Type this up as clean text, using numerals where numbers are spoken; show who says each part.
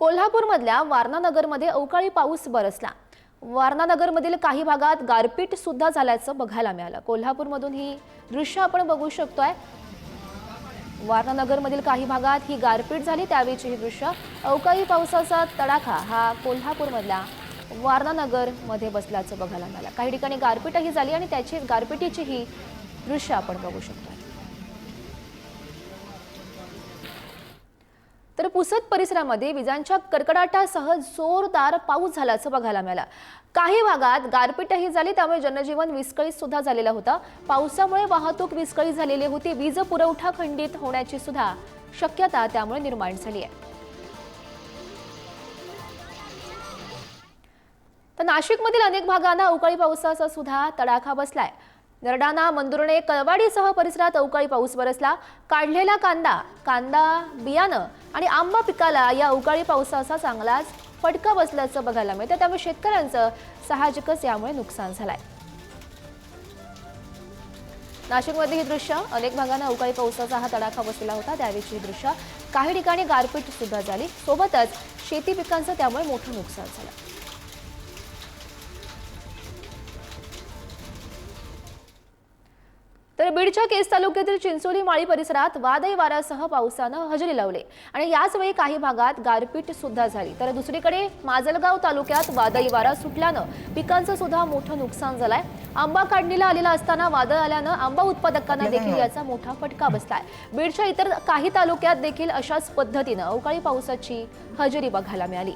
Speaker 1: कोल्हापूरमधल्या वारणानगरमध्ये अवकाळी पाऊस बरसला। वारणानगरमधील काही भागात गारपीट सुद्धा झाल्याचं बघायला मिळालं। कोल्हापूरमधून ही दृश्य आपण बघू शकतोय। वारणानगरमधील काही भागात ही गारपीट झाली, त्यावेळीची ही दृश्य। अवकाळी पावसाचा तडाखा हा कोल्हापूरमधल्या वारणानगरमध्ये बसल्याचं बघायला मिळालं। काही ठिकाणी गारपीटही झाली आणि त्याची गारपीटीची ही दृश्य आपण बघू शकतो। तर पुसद परिसरामध्ये विजांच्या कडकडाटासह जोरदार पाऊस झाल्याचं बघायला मिळालं। काही भागात गारपीटही झाली, त्यामुळे जनजीवन विस्कळीत सुद्धा झालेलं होतं। पावसामुळे वाहतूक विस्कळीत झालेली होती। वीज पुरवठा खंडित होण्याची सुद्धा शक्यता त्यामुळे निर्माण झाली आहे। तर नाशिकमधील अनेक भागांना अवकाळी पावसाचा सुद्धा तडाखा बसलाय। नरडाणा, मंदुर्णे, कळवाडीसह परिसरात अवकाळी पाऊस बरसला। काढलेला कांदा बियाणं आणि आंबा पिकाला या अवकाळी पावसाचा चांगलाच फटका बसल्याचं बघायला मिळतं, त्यामुळे शेतकऱ्यांचं साहजिकच यामुळे नुकसान झालंय। नाशिकमध्ये ही दृश्य, अनेक भागांना अवकाळी पावसाचा हा तडाखा बसलेला होता, त्यावेळीची ही दृश्य। काही ठिकाणी गारपीट सुद्धा झाली, सोबतच शेती पिकांचं त्यामुळे मोठं नुकसान झालं। तर बीडच्या केज तालुक्यातील चिंचोली माळी परिसरात वादळी वाऱ्यासह पावसानं हजेरी लावली आणि याच वेळी काही भागात गारपीट सुद्धा झाली। तर दुसरीकडे माजलगाव तालुक्यात वादळी वारा सुटल्यानं पिकांचं सुद्धा मोठं नुकसान झालंय। आंबा काढणीला आलेला असताना वादळ आल्यानं आंबा उत्पादकांना देखील याचा मोठा फटका बसलाय। बीडच्या इतर काही तालुक्यात देखील अशाच पद्धतीनं अवकाळी पावसाची हजेरी बघायला मिळाली।